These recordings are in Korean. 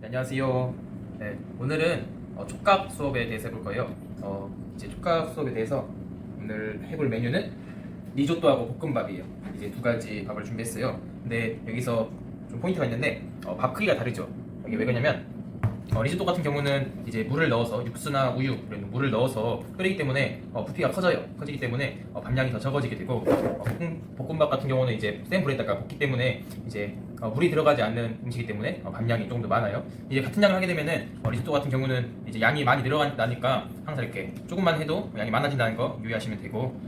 네, 안녕하세요. 네, 오늘은 촉각 수업에 대해서 해볼 거예요. 이제 촉각 수업에 대해서 오늘 해볼 메뉴는 리조또하고 볶음밥이에요. 이제 두 가지 밥을 준비했어요. 근데 여기서 좀 포인트가 있는데 밥 크기가 다르죠. 이게 왜 그러냐면 리조또 같은 경우는 이제 물을 넣어서 육수나 우유 이런 물을 넣어서 끓이기 때문에 부피가 커지기 때문에 밥량이 더 적어지게 되고 볶음밥 같은 경우는 이제 센 불에다가 볶기 때문에 이제 물이 들어가지 않는 음식이기 때문에 밥량이 조금 더 많아요. 이제 같은 양을 하게 되면은 리조또 같은 경우는 이제 양이 많이 늘어나니까 항상 이렇게 조금만 해도 양이 많아진다는 거 유의하시면 되고,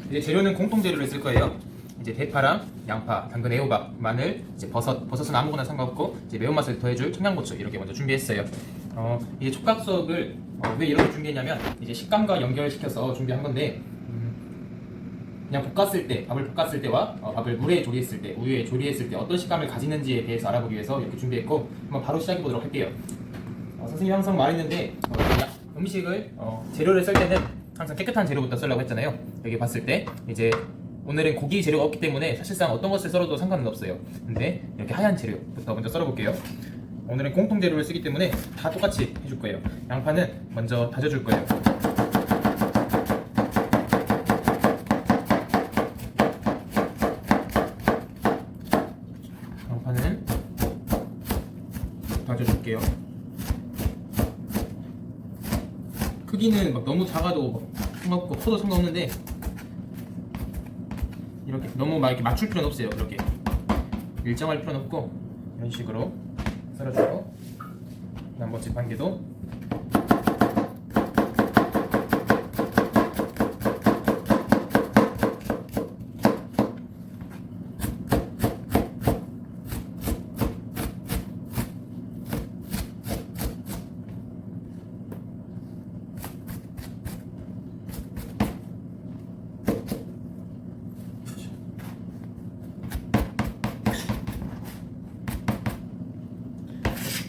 이제 재료는 공통 재료를 쓸 거예요. 이제 대파랑 양파, 당근, 애호박, 마늘, 이제 버섯은 아무거나 상관없고 이제 매운맛을 더해줄 청양고추 이렇게 먼저 준비했어요. 이제 촉각 수업을 왜 이렇게 준비했냐면 이제 식감과 연결시켜서 준비한 건데, 그냥 밥을 볶았을 때와 밥을 물에 조리했을 때, 우유에 조리했을 때 어떤 식감을 가지는지에 대해서 알아보기 위해서 이렇게 준비했고, 한번 바로 시작해 보도록 할게요. 선생님이 항상 말했는데 음식을 재료를 쓸 때는 항상 깨끗한 재료부터 쓰려고 했잖아요. 여기 봤을 때 이제 오늘은 고기 재료가 없기 때문에 사실상 어떤 것을 썰어도 상관은 없어요. 근데 이렇게 하얀 재료부터 먼저 썰어볼게요. 오늘은 공통 재료를 쓰기 때문에 다 똑같이 해줄 거예요. 양파는 먼저 다져줄 거예요. 양파는 다져줄게요. 크기는 막 너무 작아도 상관없고 커도 상관없는데 이렇게 너무 막 이렇게 맞출 필요는 없어요. 이렇게 일정할 필요는 없고 이런 식으로 썰어주고, 나머지 반개도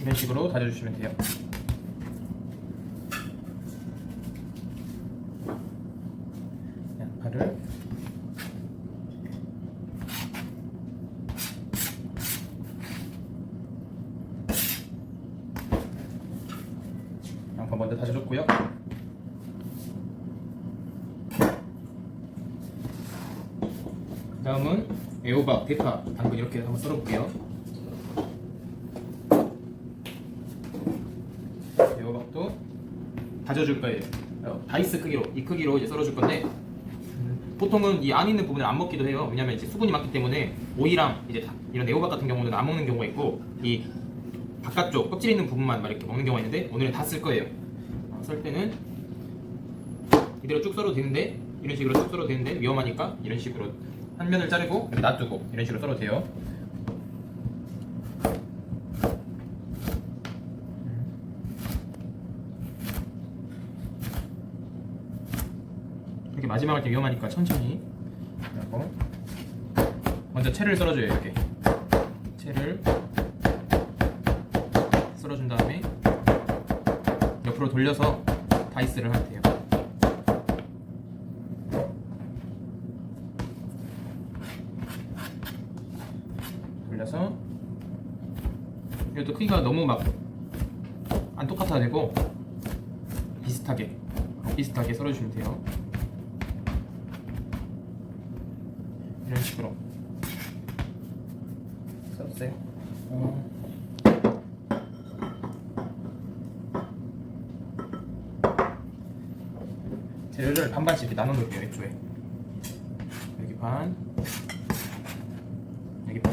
이런 식으로 다져주시면 돼요. 양파를 양파 먼저 다져줬고요. 그 다음은 애호박, 대파, 당근 이렇게 한번 썰어볼게요. 애호박도 다져줄 거예요. 다이스 크기로, 이 크기로 이제 썰어줄 건데, 보통은 이 안 있는 부분을 안 먹기도 해요. 왜냐면 이제 수분이 많기 때문에 오이랑 이제 이런 애호박 같은 경우는 안 먹는 경우가 있고, 이 바깥쪽 껍질 있는 부분만 막 이렇게 먹는 경우가 있는데 오늘은 다 쓸 거예요. 썰 때는 이대로 쭉 썰어도 되는데, 이런 식으로 쭉 썰어도 되는데 위험하니까 이런 식으로 한 면을 자르고 이렇게 놔두고 이런 식으로 썰어도 돼요. 이렇게 마지막 할 때 위험하니까 천천히 하고, 먼저 채를 썰어줘요. 이렇게 채를 썰어준 다음에 옆으로 돌려서 다이스를 하면 돼요. 돌려서 이것도 크기가 너무 막 안 똑같아야 되고 비슷하게 썰어주시면 돼요. 이런 식으로 썰었어요. 재료를 반반씩 이렇게 나눠 놓을게요. 애초에 여기 반, 여기 반.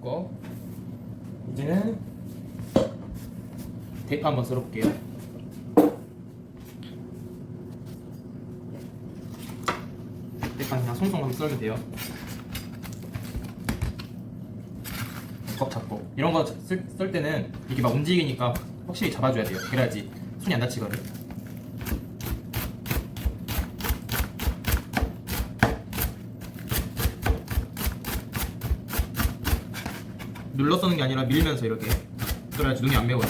됐고, 이제는 대파 한번 썰어볼게요. 대파 그냥 송송 한번 썰면 돼요. 꽉 잡고, 이런 거 썰 때는 이게 막 움직이니까 확실히 잡아줘야 돼요. 그래야지 손이 안 다치거든. 눌러 써는 게 아니라 밀면서 이렇게 그래야지 눈이 안 매워요.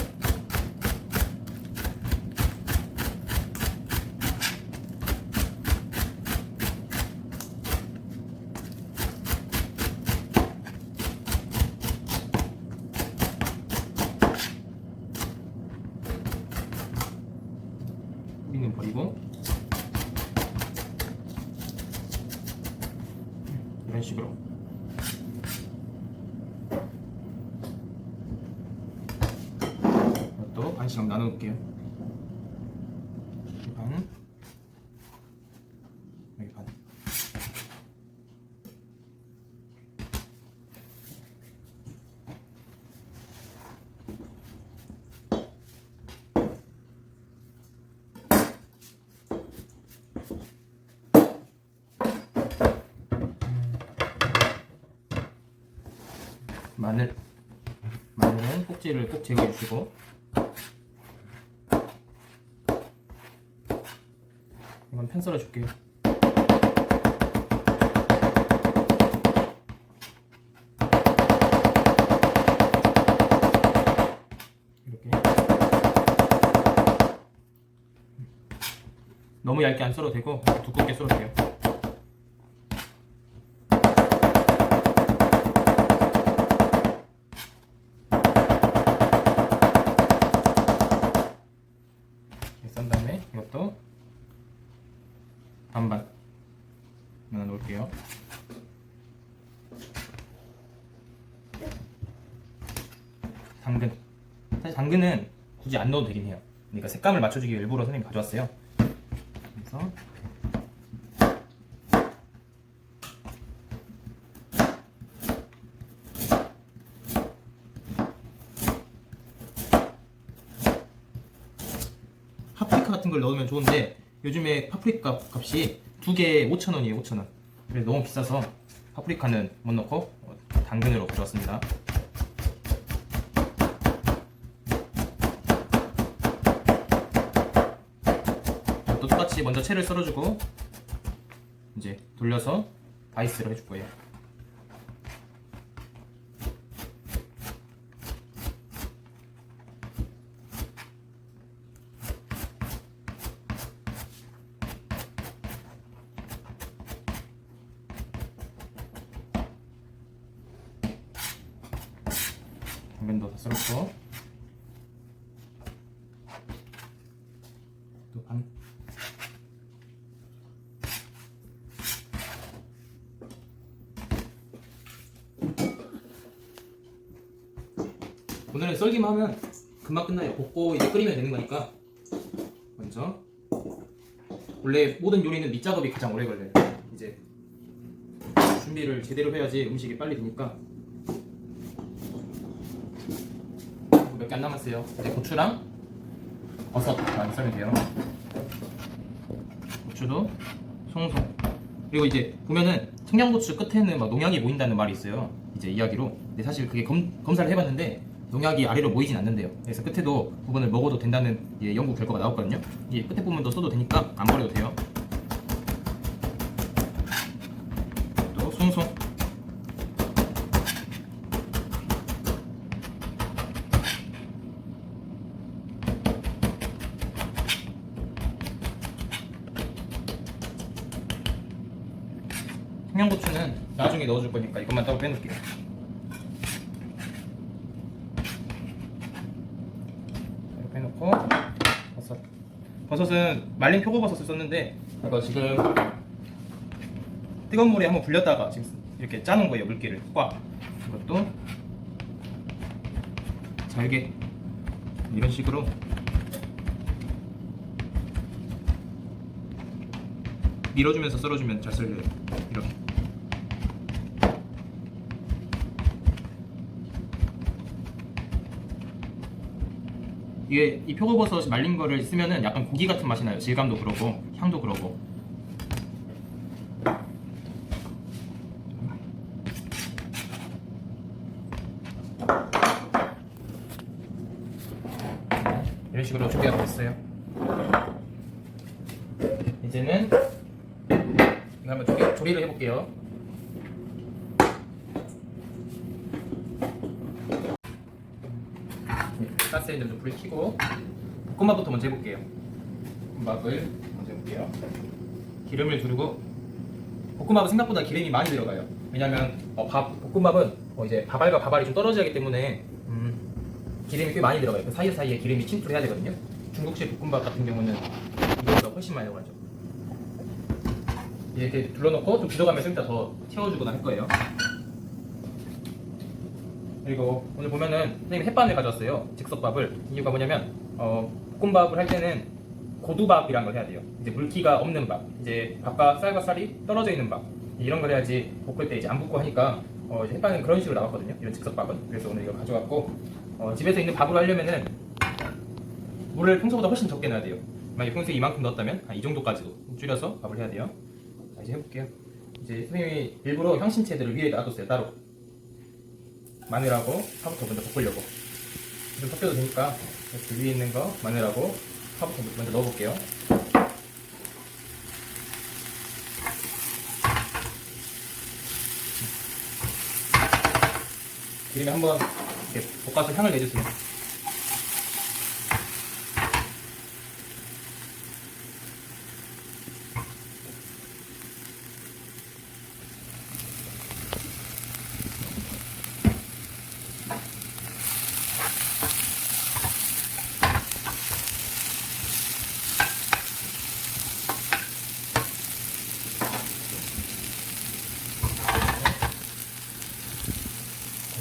이런 식으로. 이것도 반씩 나눠 놓을게요. 여기 반, 여기 반. 마늘은 꼭지를 꼭 제거해 주시고, 이건 편 썰어 줄게요. 이렇게 너무 얇게 안 썰어도 되고 두껍게 썰어도 돼요. 썬 다음에 이것도 반반 넣어 놓을게요. 당근, 사실 당근은 굳이 안 넣어도 되긴 해요. 그러니까 색감을 맞춰주기 위해 일부러 선생님이 가져왔어요. 그래서 파프리카 같은 걸 넣으면 좋은데 요즘에 파프리카 값이 2개에 5,000원이에요. 5,000원. 그래서 너무 비싸서 파프리카는 못 넣고 당근으로 가져왔습니다. 또 똑같이 먼저 채를 썰어주고 이제 돌려서 다이스를 해줄 거예요. 당근도 다 썰었고 또 반. 오늘은 썰기만 하면 금방 끝나요. 볶고 이제 끓이면 되는 거니까. 먼저 원래 모든 요리는 밑작업이 가장 오래 걸려요. 이제 준비를 제대로 해야지 음식이 빨리 되니까. 몇 개 안 남았어요. 이제 고추랑 버섯만 썰면 돼요. 고추도 송송. 그리고 이제 보면은 청양고추 끝에는 막 농약이 보인다는 말이 있어요. 이제 이야기로. 근데 사실 그게 검사를 해봤는데 농약이 아래로 보이진 않는데요. 그래서 끝에도 부분을 먹어도 된다는 연구 결과가 나왔거든요. 이 끝에 부분도 써도 되니까 안 버려도 돼요. 또 송송. 청양고추는 나중에 넣어줄 거니까 이것만 따로 빼놓을게요. 이렇게 빼놓고 버섯은 말린 표고버섯을 썼는데 이거 지금 뜨거운 물에 한번 불렸다가 지금 이렇게 짜놓은 거예요. 물기를 꽉. 이것도 잘게 이런 식으로 밀어주면서 썰어주면 잘 썰려요. 이렇게. 이게 이 표고버섯 말린 거를 쓰면은 약간 고기 같은 맛이 나요. 질감도 그러고 향도 그러고. 이런 식으로 준비가 됐어요. 이제는 이거 한번 조리를 해볼게요. 가스레인지를 좀 불을 켜고 볶음밥부터 먼저 해볼게요. 볶음밥을 먼저 해볼게요. 기름을 두르고 볶음밥은 생각보다 기름이 많이 들어가요. 왜냐면 볶음밥은 이제 밥알과 밥알이 좀 떨어져야 하기 때문에 기름이 꽤 많이 들어가요. 그 사이사이에 기름이 침투해야 되거든요. 중국식 볶음밥 같은 경우는 이거보다 훨씬 많이 들어가죠. 이렇게 둘러놓고 좀 굳어가면서 이따 더 채워주거나 할 거예요. 그리고 오늘 보면은 선생님이 햇반을 가져왔어요. 즉석밥을. 이유가 뭐냐면 볶음밥을 할 때는 고두밥이란 걸 해야 돼요. 이제 물기가 없는 밥, 이제 밥과 쌀과 쌀이 떨어져 있는 밥, 이런 걸 해야지 볶을 때 이제 안 붓고 하니까 이제 햇반은 그런 식으로 나왔거든요. 이런 즉석밥은. 그래서 오늘 이거 가져왔고 집에서 있는 밥으로 하려면은 물을 평소보다 훨씬 적게 넣어야 돼요. 만약에 평소에 이만큼 넣었다면 이 정도까지도 줄여서 밥을 해야 돼요. 자, 이제 해볼게요. 이제 선생님이 일부러 향신채들을 위에 놔뒀어요. 따로. 마늘하고 파부터 먼저 볶으려고. 좀 섞여도 되니까 이렇게 위에 있는 거 마늘하고 파부터 먼저 넣어볼게요. 기름에 한번 이렇게 볶아서 향을 내주세요.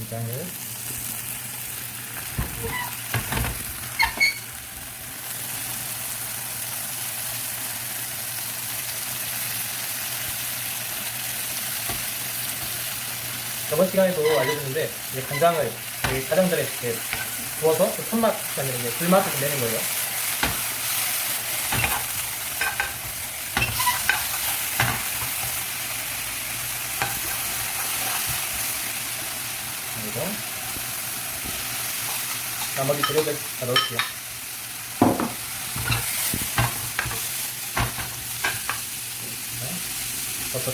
간장을 저번 시간에도 알려줬는데 이제 간장을 가장자리에 이렇게 부어서 손맛이 아니라 이제 불맛을 좀 내는 거예요. 그리고 나머지 재료들 다 넣을게요. 버섯.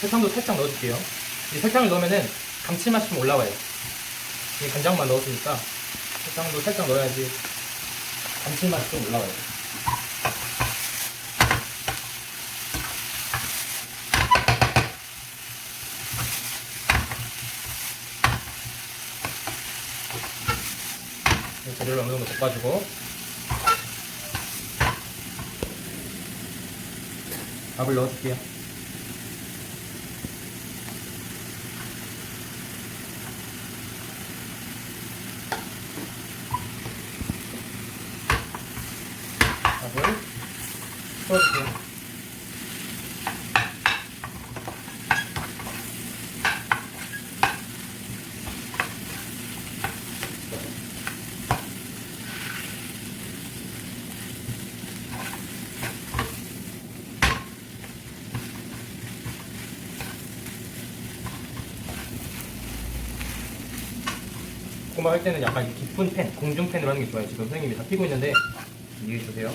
설탕도 살짝 넣어줄게요. 이 설탕을 넣으면은 감칠맛이 좀 올라와요. 이 간장만 넣었으니까 설탕도 살짝 넣어야지 감칠맛이 좀 올라와요. 재료를 어느 정도 볶아주고 밥을 넣어줄게요. 밥을 풀어줄게요. 볶음밥 할 때는 약간 깊은 팬, 공중팬으로 하는 게 좋아요. 지금 선생님이 다 피고 있는데 이해해 주세요.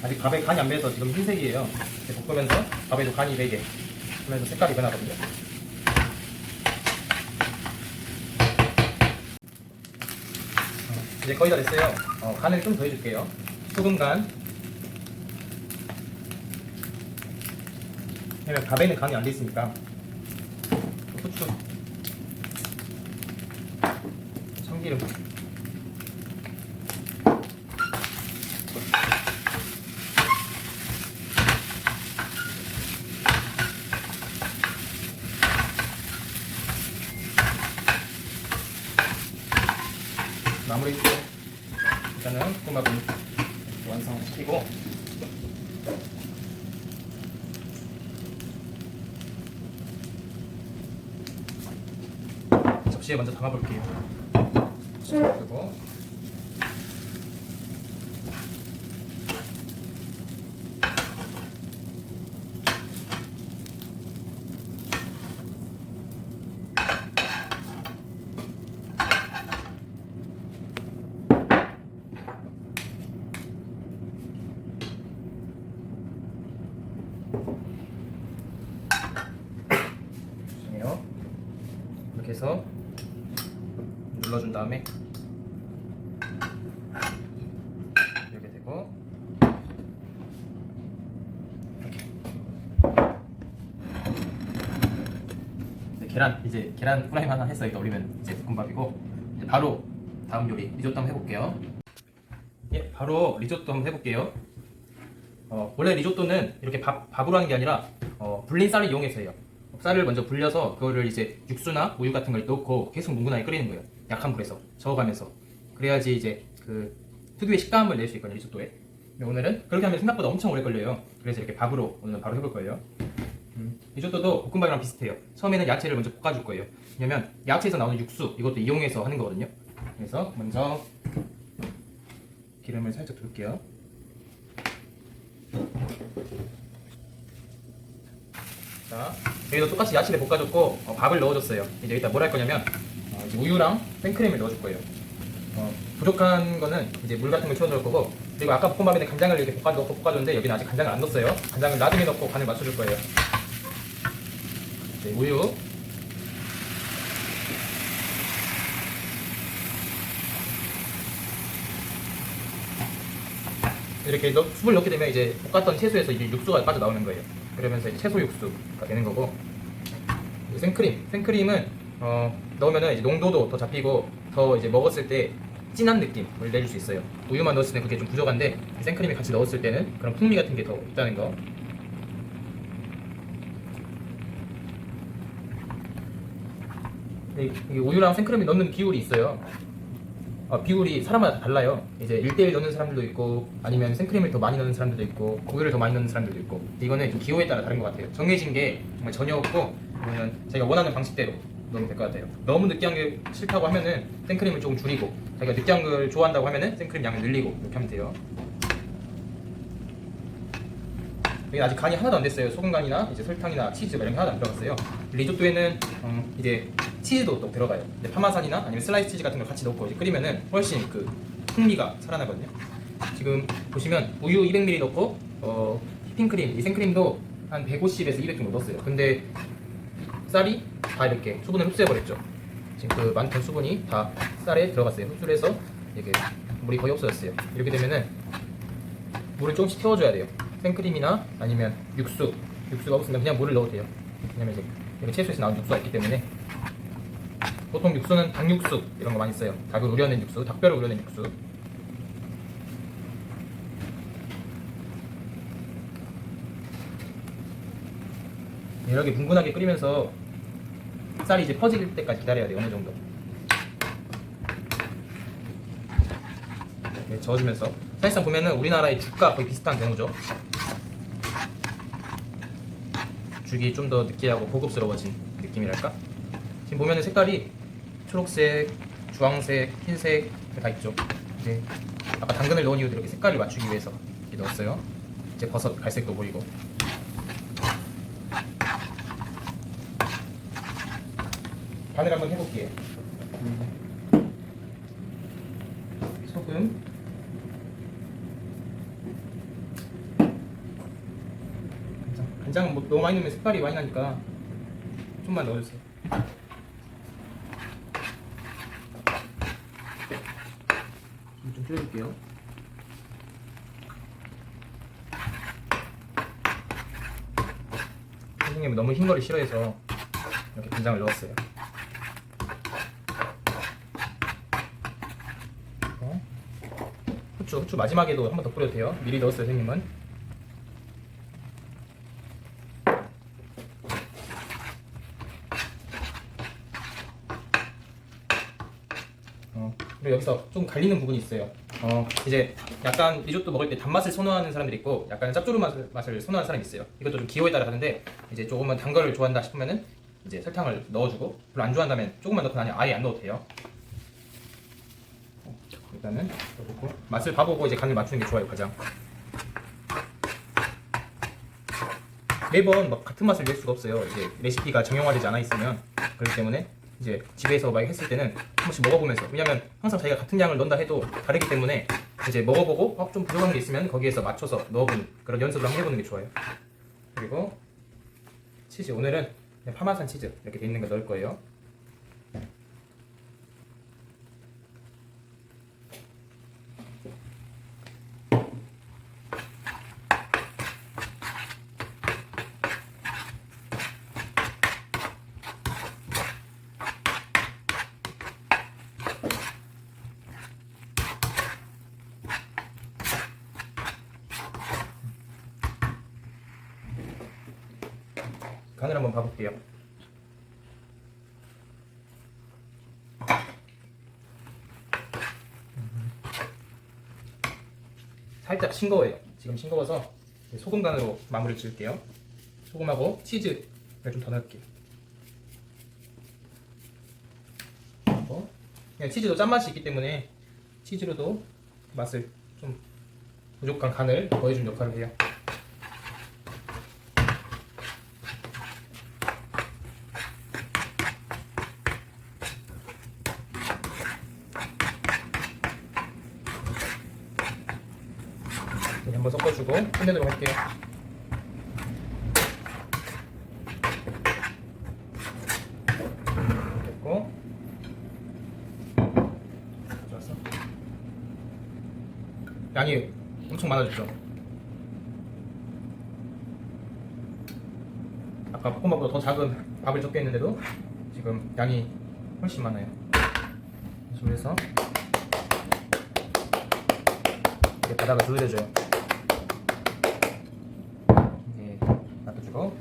아직 밥에 간이 안 배서 지금 흰색이에요. 이렇게 볶으면서 밥에도 간이 배게 하면서 색깔이 변하거든요. 이제 거의 다 됐어요. 간을 좀 더 해줄게요. 소금 간. 왜냐면 밥에는 간이 안 돼 있으니까. 후추, 참기름. 마무리 짓고 일단은 볶음밥을 완성시키고 접시에 먼저 담아볼게요. 그리고 이렇게 해서 눌러준 다음에 이렇게 되고, 이렇게. 이제 계란 프라이만 하나 했어요. 올리면 이제 볶음밥이고, 이제 바로 다음 요리 리조또 한번 해볼게요. 예, 바로 리조또 한번 해볼게요. 원래 리조또는 이렇게 밥으로 하는 게 아니라 불린 쌀을 이용해서 해요. 쌀을 먼저 불려서 그거를 이제 육수나 우유 같은 걸 넣고 계속 뭉근하게 끓이는 거예요. 약한 불에서 저어가면서. 그래야지 이제 그 특유의 식감을 낼 수 있거든요, 리조또에. 오늘은 그렇게 하면 생각보다 엄청 오래 걸려요. 그래서 이렇게 밥으로 오늘은 바로 해볼 거예요. 리조또도 볶음밥이랑 비슷해요. 처음에는 야채를 먼저 볶아줄 거예요. 왜냐면 야채에서 나오는 육수 이것도 이용해서 하는 거거든요. 그래서 먼저 기름을 살짝 둘게요. 자, 여기도 똑같이 야채를 볶아줬고 밥을 넣어줬어요. 이제 여기다 뭘 할 거냐면 이제 우유랑 생크림을 넣어줄 거예요. 부족한 거는 이제 물 같은 걸 채워 넣을 거고, 그리고 아까 볶음밥에는 간장을 이렇게 볶아줬는데 여기는 아직 간장을 안 넣었어요. 간장을 나중에 넣고 간을 맞춰줄 거예요. 이제 우유, 이렇게 숲을 넣게 되면 이제 볶았던 채소에서 이제 육수가 빠져나오는 거예요. 그러면서 이제 채소 육수가 되는 거고, 생크림은 넣으면은 이제 농도도 더 잡히고 더 이제 먹었을 때 진한 느낌을 내줄 수 있어요. 우유만 넣었을 때 그게 좀 부족한데 생크림이 같이 넣었을 때는 그런 풍미 같은 게 더 있다는 거. 이게 우유랑 생크림이 넣는 비율이 있어요. 비율이 사람마다 다 달라요. 이제 1대1 넣는 사람들도 있고, 아니면 생크림을 더 많이 넣는 사람들도 있고, 우유를 더 많이 넣는 사람들도 있고. 이거는 좀 기호에 따라 다른 것 같아요. 정해진 게 정말 전혀 없고, 이거는 자기가 원하는 방식대로 넣으면 될 것 같아요. 너무 느끼한 게 싫다고 하면은 생크림을 조금 줄이고, 자기가 느끼한 걸 좋아한다고 하면은 생크림 양을 늘리고, 이렇게 하면 돼요. 여기 아직 간이 하나도 안 됐어요. 소금 간이나 이제 설탕이나 치즈 이런 게 하나도 안 들어갔어요. 리조또에는 이제 치즈도 또 들어가요. 이제 파마산이나 아니면 슬라이스 치즈 같은 걸 같이 넣고 이제 끓이면은 훨씬 그 풍미가 살아나거든요. 지금 보시면 우유 200ml 넣고 휘핑크림, 이 생크림도 한 150에서 200 정도 넣었어요. 근데 쌀이 다 이렇게 수분을 흡수해버렸죠. 지금 그 많던 수분이 다 쌀에 들어갔어요. 흡수를 해서 이렇게 물이 거의 없어졌어요. 이렇게 되면은 물을 조금씩 태워줘야 돼요. 생크림이나 아니면 육수가 없으면 그냥 물을 넣어도 돼요. 왜냐면 이제 여기 채소에서 나온 육수가 있기 때문에. 보통 육수는 닭육수 이런 거 많이 써요. 닭을 우려낸 육수, 닭뼈를 우려낸 육수. 이렇게 뭉근하게 끓이면서 쌀이 이제 퍼질 때까지 기다려야 돼요. 어느 정도. 네, 저어주면서 사실상 보면은 우리나라의 죽과 거의 비슷한 경우죠. 죽이 좀 더 느끼하고 고급스러워진 느낌이랄까? 지금 보면은 색깔이 초록색, 주황색, 흰색 다 있죠. 이제 아까 당근을 넣은 이유도 이렇게 색깔을 맞추기 위해서 이렇게 넣었어요. 이제 버섯 갈색도 보이고. 간을 한번 해볼게요. 소금, 간장은 뭐 너무 많이 넣으면 색깔이 많이 나니까 좀만 넣어주세요. 좀 줄여줄게요. 선생님은 너무 흰 거를 싫어해서 이렇게 간장을 넣었어요. 후추 마지막에도 한 번 더 뿌려도 돼요. 미리 넣었어요, 선생님은. 그리고 여기서 좀 갈리는 부분이 있어요. 이제 약간 리조또 먹을 때 단맛을 선호하는 사람들이 있고, 약간 짭조름 맛을 선호하는 사람이 있어요. 이것도 좀 기호에 따라 다른데, 이제 조금은 단 거를 좋아한다 싶으면은 이제 설탕을 넣어주고, 별로 안 좋아한다면 조금만 넣거나 아니면 아예 안 넣어도 돼요. 일단은 넣어보고 맛을 봐보고 이제 간을 맞추는 게 좋아요, 가장. 매번 막 같은 맛을 낼 수가 없어요. 이제 레시피가 정형화되지 않아 있으면. 그렇기 때문에 이제 집에서 막 했을 때는 한 번씩 먹어보면서, 왜냐면 항상 자기가 같은 양을 넣는다 해도 다르기 때문에 이제 먹어보고 좀 부족한 게 있으면 거기에서 맞춰서 넣어보는 그런 연습을 한번 해보는 게 좋아요. 그리고 치즈, 오늘은 파마산 치즈 이렇게 돼 있는 거 넣을 거예요. 간을 한번 봐볼게요. 살짝 싱거워요. 지금 싱거워서 소금 간으로 마무리 지을게요. 소금하고 치즈를 좀 더 넣을게요. 그냥 치즈도 짠맛이 있기 때문에 치즈로도 맛을 좀 부족한 간을 더해준 역할을 해요. 한번 섞어주고 끝내도록 할게요. 됐고, 좋았어. 양이 엄청 많아졌죠. 아까 볶음밥보다 더 작은 밥을 적게 했는데도 지금 양이 훨씬 많아요. 그래서 이렇게 바닥을 조여줘요. 이제 놔둬주고,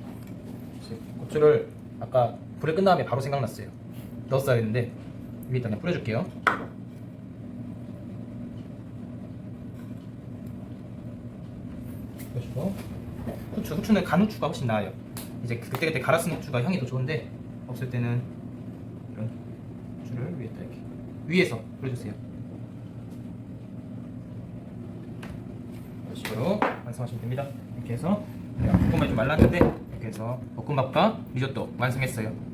고추를 아까 불에 끈 다음에 바로 생각났어요. 넣었어야 했는데 위에다 그냥 뿌려줄게요. 뿌려주고, 후추는 간 후추가 훨씬 나아요. 이제 그때그때 갈아 쓴 후추가 향이 더 좋은데 없을 때는 이런 후추를 위에다 이렇게 위에서 뿌려주세요. 이런 식으로 완성하시면 됩니다. 이렇게 해서 볶음밥이 좀 말랐는데 이렇게 해서 볶음밥과 리조또 완성했어요.